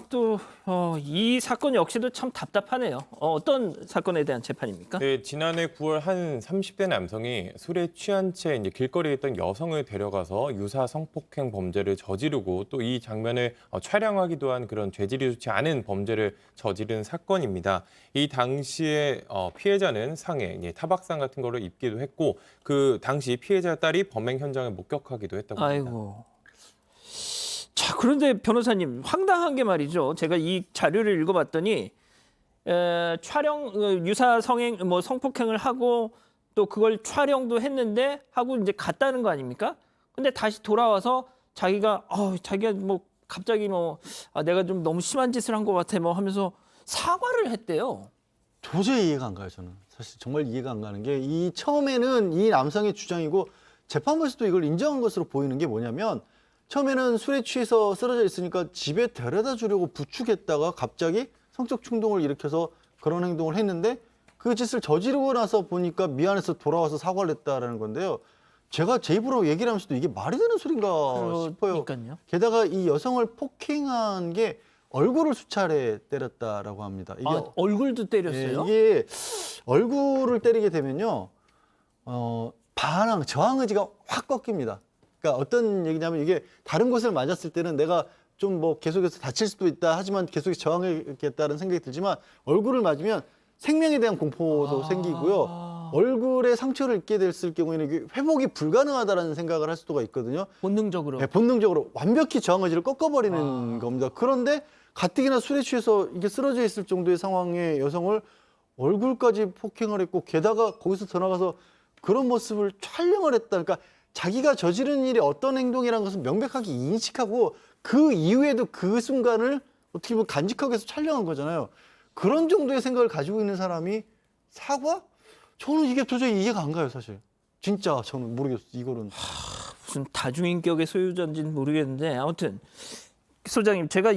또 이 사건 역시도 참 답답하네요. 어떤 사건에 대한 재판입니까? 네, 지난해 9월 한 30대 남성이 술에 취한 채 이제 길거리에 있던 여성을 데려가서 유사 성폭행 범죄를 저지르고 또 이 장면을 촬영하기도 한 그런 죄질이 좋지 않은 범죄를 저지른 사건입니다. 이 당시에 피해자는 상해, 타박상 같은 거를 입기도 했고 그 당시 피해자 딸이 범행 현장을 목격하기도 했다고 합니다. 아이고. 자, 그런데 변호사님 황당한 게 말이죠. 제가 이 자료를 읽어봤더니 촬영 유사 성행 성폭행을 하고 또 그걸 촬영도 했는데 하고 이제 갔다는 거 아닙니까? 근데 다시 돌아와서 자기가 뭐 갑자기 내가 좀 너무 심한 짓을 한 것 같아 하면서 사과를 했대요. 도저히 이해가 안 가요, 저는. 사실 정말 이해가 안 가는 게 이 처음에는 이 남성의 주장이고 재판부에서도 이걸 인정한 것으로 보이는 게 뭐냐면 처음에는 술에 취해서 쓰러져 있으니까 집에 데려다 주려고 부축했다가 갑자기 성적 충동을 일으켜서 그런 행동을 했는데 그 짓을 저지르고 나서 보니까 미안해서 돌아와서 사과를 했다라는 건데요. 제가 제 입으로 얘기를 하면서도 이게 말이 되는 소린가 싶어요. 그러니까요. 게다가 이 여성을 폭행한 게 얼굴을 수차례 때렸다라고 합니다. 이게 얼굴도 때렸어요? 이게 얼굴을 때리게 되면요, 저항 의지가 확 꺾입니다. 그러니까 어떤 얘기냐면 이게 다른 곳을 맞았을 때는 내가 좀 계속해서 다칠 수도 있다 하지만 계속해서 저항하겠다는 생각이 들지만 얼굴을 맞으면 생명에 대한 공포도 생기고요. 얼굴에 상처를 입게 됐을 경우에는 이게 회복이 불가능하다는 생각을 할 수가 있거든요. 본능적으로. 네, 본능적으로 완벽히 저항 의지를 꺾어버리는 겁니다. 그런데 가뜩이나 술에 취해서 이게 쓰러져 있을 정도의 상황의 여성을 얼굴까지 폭행을 했고 게다가 거기서 더 나가서 그런 모습을 촬영을 했다. 그러니까 자기가 저지른 일이 어떤 행동이라는 것을 명백하게 인식하고 그 이후에도 그 순간을 어떻게 보면 간직하기 위해서 촬영한 거잖아요. 그런 정도의 생각을 가지고 있는 사람이 사과? 저는 이게 도저히 이해가 안 가요, 사실. 진짜 저는 모르겠어요, 이거는. 무슨 다중인격의 소유자인지는 모르겠는데 아무튼 소장님 제가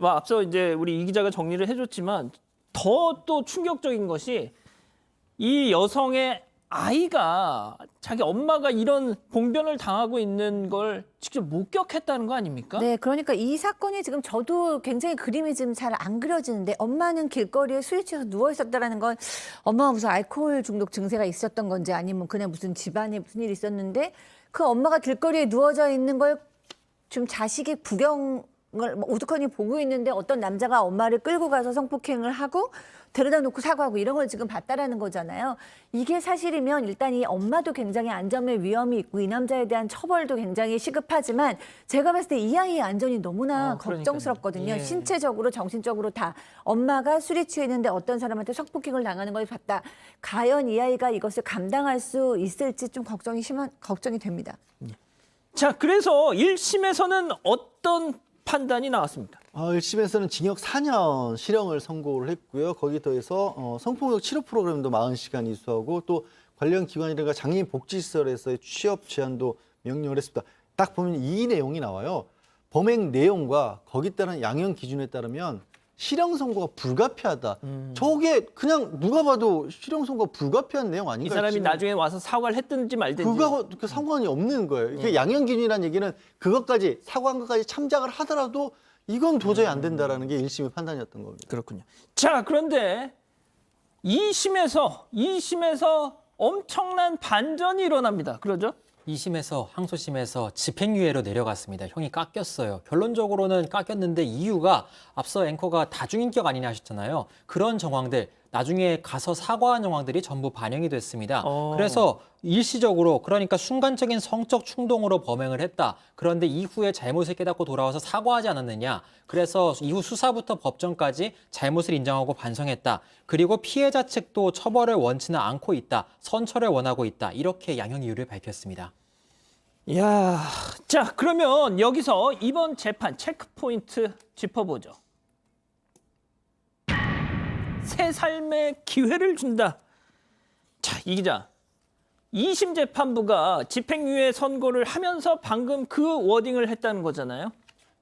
앞서 이제 우리 이 기자가 정리를 해줬지만 더 또 충격적인 것이 이 여성의 아이가 자기 엄마가 이런 봉변을 당하고 있는 걸 직접 목격했다는 거 아닙니까? 네, 그러니까 이 사건이 지금 저도 굉장히 그림이 지금 잘 안 그려지는데 엄마는 길거리에 술에 취해서 누워 있었다라는 건 엄마가 무슨 알코올 중독 증세가 있었던 건지 아니면 그냥 무슨 집안에 무슨 일이 있었는데 그 엄마가 길거리에 누워져 있는 걸 좀 자식이 구경을 우두커니 보고 있는데 어떤 남자가 엄마를 끌고 가서 성폭행을 하고 데려다 놓고 사과하고 이런 걸 지금 봤다라는 거잖아요. 이게 사실이면 일단 이 엄마도 굉장히 안전의 위험이 있고 이 남자에 대한 처벌도 굉장히 시급하지만 제가 봤을 때 이 아이의 안전이 너무나 걱정스럽거든요. 예. 신체적으로 정신적으로 다 엄마가 술에 취해 있는데 어떤 사람한테 성폭행을 당하는 걸 봤다. 과연 이 아이가 이것을 감당할 수 있을지 좀 걱정이 됩니다. 자, 그래서 1심에서는 어떤 판단이 나왔습니까? 1심에서는 징역 4년 실형을 선고를 했고요. 거기에 더해서 성폭력 치료 프로그램도 40시간 이수하고 또 관련 기관이라든가 장애인 복지시설에서의 취업 제한도 명령을 했습니다. 딱 보면 이 내용이 나와요. 범행 내용과 거기에 따른 양형 기준에 따르면 실형 선고가 불가피하다. 저게 그냥 누가 봐도 실형 선고가 불가피한 내용 이 아닌가요? 사람이 지금? 나중에 와서 사과를 했든지 말든지. 그거하고 상관이 없는 거예요. 이게 양형 기준이라는 얘기는 그것까지 사과한 것까지 참작을 하더라도 이건 도저히 안 된다라는 게 1심의 판단이었던 겁니다. 그렇군요. 자, 그런데 2심에서 엄청난 반전이 일어납니다. 그러죠? 2심에서 항소심에서 집행유예로 내려갔습니다. 형이 깎였어요. 결론적으로는 깎였는데 이유가 앞서 앵커가 다중인격 아니냐 하셨잖아요. 그런 정황들 나중에 가서 사과한 정황들이 전부 반영이 됐습니다. 그래서 일시적으로 그러니까 순간적인 성적 충동으로 범행을 했다. 그런데 이후에 잘못을 깨닫고 돌아와서 사과하지 않았느냐. 그래서 이후 수사부터 법정까지 잘못을 인정하고 반성했다. 그리고 피해자 측도 처벌을 원치는 않고 있다. 선처를 원하고 있다. 이렇게 양형 이유를 밝혔습니다. 이야, 자, 그러면 여기서 이번 재판 체크포인트 짚어보죠. 새 삶의 기회를 준다. 자, 이 기자. 2심 재판부가 집행유예 선고를 하면서 방금 그 워딩을 했다는 거잖아요.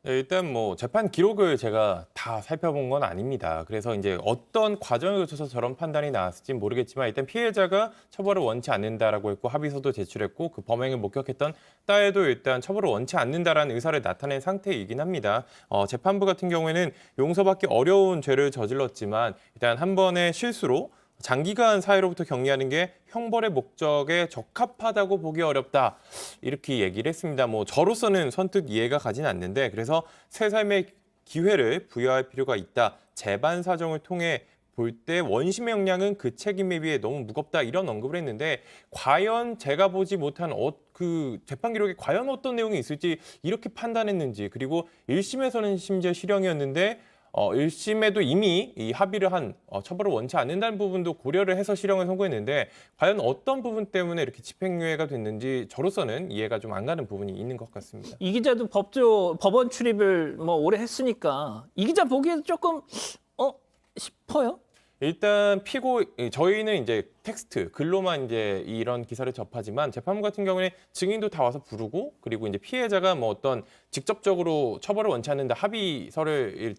네, 일단 뭐 재판 기록을 제가 다 살펴본 건 아닙니다. 그래서 이제 어떤 과정을 거쳐서 저런 판단이 나왔을지 모르겠지만 일단 피해자가 처벌을 원치 않는다라고 했고 합의서도 제출했고 그 범행을 목격했던 딸도 일단 처벌을 원치 않는다라는 의사를 나타낸 상태이긴 합니다. 재판부 같은 경우에는 용서받기 어려운 죄를 저질렀지만 일단 한 번의 실수로 장기간 사회로부터 격리하는 게 형벌의 목적에 적합하다고 보기 어렵다. 이렇게 얘기를 했습니다. 뭐 저로서는 선뜻 이해가 가진 않는데 그래서 새 삶의 기회를 부여할 필요가 있다. 재반 사정을 통해 볼 때 원심의 역량은 그 책임에 비해 너무 무겁다. 이런 언급을 했는데 과연 제가 보지 못한 그 재판 기록에 과연 어떤 내용이 있을지 이렇게 판단했는지 그리고 1심에서는 심지어 실형이었는데 1심에도 이미 이 합의를 한 처벌을 원치 않는다는 부분도 고려를 해서 실형을 선고했는데 과연 어떤 부분 때문에 이렇게 집행유예가 됐는지 저로서는 이해가 좀 안 가는 부분이 있는 것 같습니다. 이 기자도 법원 출입을 뭐 오래 했으니까 이 기자 보기에도 조금 싶어요. 일단 저희는 이제 텍스트, 글로만 이제 이런 기사를 접하지만 재판부 같은 경우에 증인도 다 와서 부르고 그리고 이제 피해자가 뭐 어떤 직접적으로 처벌을 원치 않는다 합의서를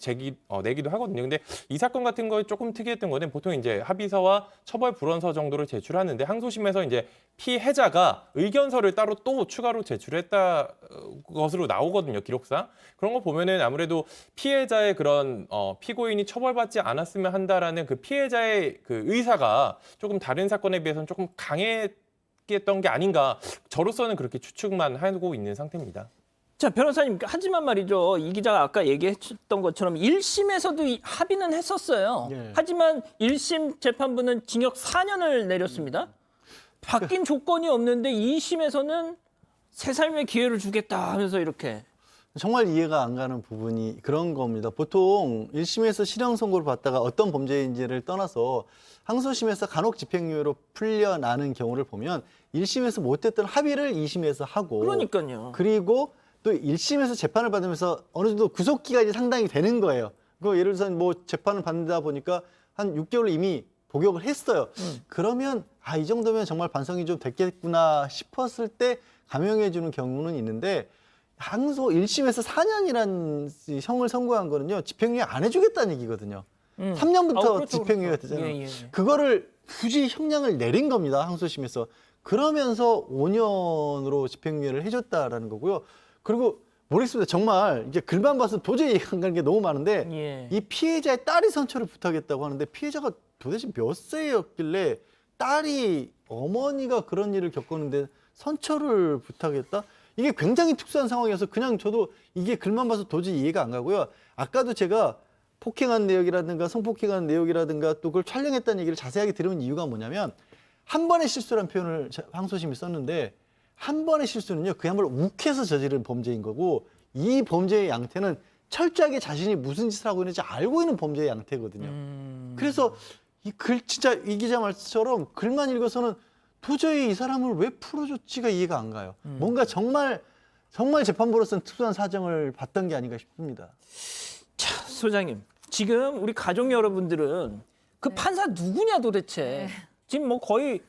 내기도 하거든요. 근데 이 사건 같은 거에 조금 특이했던 거는 보통 이제 합의서와 처벌 불원서 정도를 제출하는데 항소심에서 이제 피해자가 의견서를 따로 또 추가로 제출했다 것으로 나오거든요. 기록상. 그런 거 보면은 아무래도 피해자의 그런 피고인이 처벌받지 않았으면 한다라는 그 피해자의 그 의사가 조금 다른 사건에 비해서는 조금 강했던 게 아닌가 저로서는 그렇게 추측만 하고 있는 상태입니다. 자, 변호사님, 하지만 말이죠. 이 기자가 아까 얘기했던 것처럼 1심에서도 합의는 했었어요. 예. 하지만 1심 재판부는 징역 4년을 내렸습니다. 바뀐 조건이 없는데 2심에서는 새 삶의 기회를 주겠다 하면서 이렇게. 정말 이해가 안 가는 부분이 그런 겁니다. 보통 1심에서 실형 선고를 받다가 어떤 범죄인지를 떠나서 항소심에서 간혹 집행유예로 풀려나는 경우를 보면 1심에서 못했던 합의를 2심에서 하고 그러니까요. 그리고 또 1심에서 재판을 받으면서 어느 정도 구속기간이 상당히 되는 거예요. 그 예를 들어서 뭐 재판을 받는다 보니까 한 6개월 이미 복역을 했어요. 그러면 이 정도면 정말 반성이 좀 됐겠구나 싶었을 때 감형해 주는 경우는 있는데 항소 1심에서 4년이라는 형을 선고한 거는요. 집행유예 안 해주겠다는 얘기거든요. 3년부터 그렇죠, 집행유예가 그렇죠. 되잖아요. 예. 그거를 굳이 형량을 내린 겁니다. 항소심에서. 그러면서 5년으로 집행유예를 해줬다라는 거고요. 그리고 모르겠습니다. 정말 이제 글만 봐서 도저히 이해가 안 가는 게 너무 많은데 예. 이 피해자의 딸이 선처를 부탁했다고 하는데 피해자가 도대체 몇 세였길래 딸이 어머니가 그런 일을 겪었는데 선처를 부탁했다? 이게 굉장히 특수한 상황이어서 그냥 저도 이게 글만 봐서 도저히 이해가 안 가고요. 아까도 제가 폭행한 내역이라든가 성폭행한 내역이라든가 또 그걸 촬영했다는 얘기를 자세하게 들은 이유가 뭐냐면 한 번의 실수라는 표현을 항소심이 썼는데 한 번의 실수는요. 그야말로 욱해서 저지른 범죄인 거고 이 범죄의 양태는 철저하게 자신이 무슨 짓을 하고 있는지 알고 있는 범죄의 양태거든요. 그래서 이 글 진짜 이 기자 말씀처럼 글만 읽어서는 도저히 이 사람을 왜 풀어줬지가 이해가 안 가요. 뭔가 정말 재판부로서는 특수한 사정을 봤던 게 아닌가 싶습니다. 자, 소장님. 지금 우리 가족 여러분들은 그 판사 누구냐 도대체. 지금 뭐 거의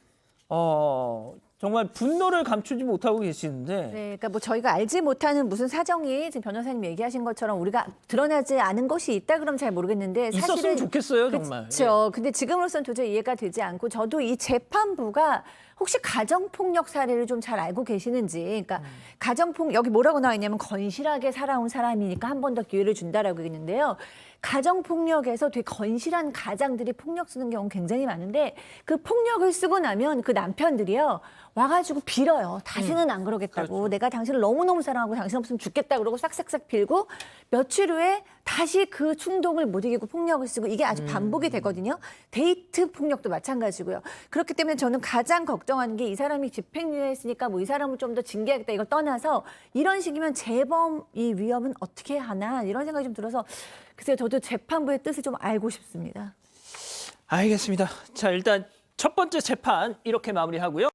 정말 분노를 감추지 못하고 계시는데. 네, 그러니까 뭐 저희가 알지 못하는 무슨 사정이 지금 변호사님 얘기하신 것처럼 우리가 드러나지 않은 것이 있다 그러면 잘 모르겠는데 있었으면 사실은 좋겠어요, 정말. 그렇죠. 근데 지금으로서는 도저히 이해가 되지 않고 저도 이 재판부가 혹시 가정폭력 사례를 좀 잘 알고 계시는지, 그러니까 가정폭 여기 뭐라고 나와 있냐면 건실하게 살아온 사람이니까 한 번 더 기회를 준다라고 했는데요. 가정폭력에서 되게 건실한 가장들이 폭력 쓰는 경우 굉장히 많은데 그 폭력을 쓰고 나면 그 남편들이요 와가지고 빌어요. 다시는 안 그러겠다고. 그렇죠. 내가 당신을 너무너무 사랑하고 당신 없으면 죽겠다 그러고 싹싹싹 빌고 며칠 후에 다시 그 충동을 못 이기고 폭력을 쓰고 이게 아주 반복이 되거든요. 데이트 폭력도 마찬가지고요. 그렇기 때문에 저는 가장 걱정하는 게 이 사람이 집행유예 했으니까 뭐 이 사람을 좀 더 징계하겠다 이걸 떠나서 이런 식이면 재범의 위험은 어떻게 하나 이런 생각이 좀 들어서 글쎄요. 저도 재판부의 뜻을 좀 알고 싶습니다. 알겠습니다. 자, 일단 첫 번째 재판 이렇게 마무리하고요.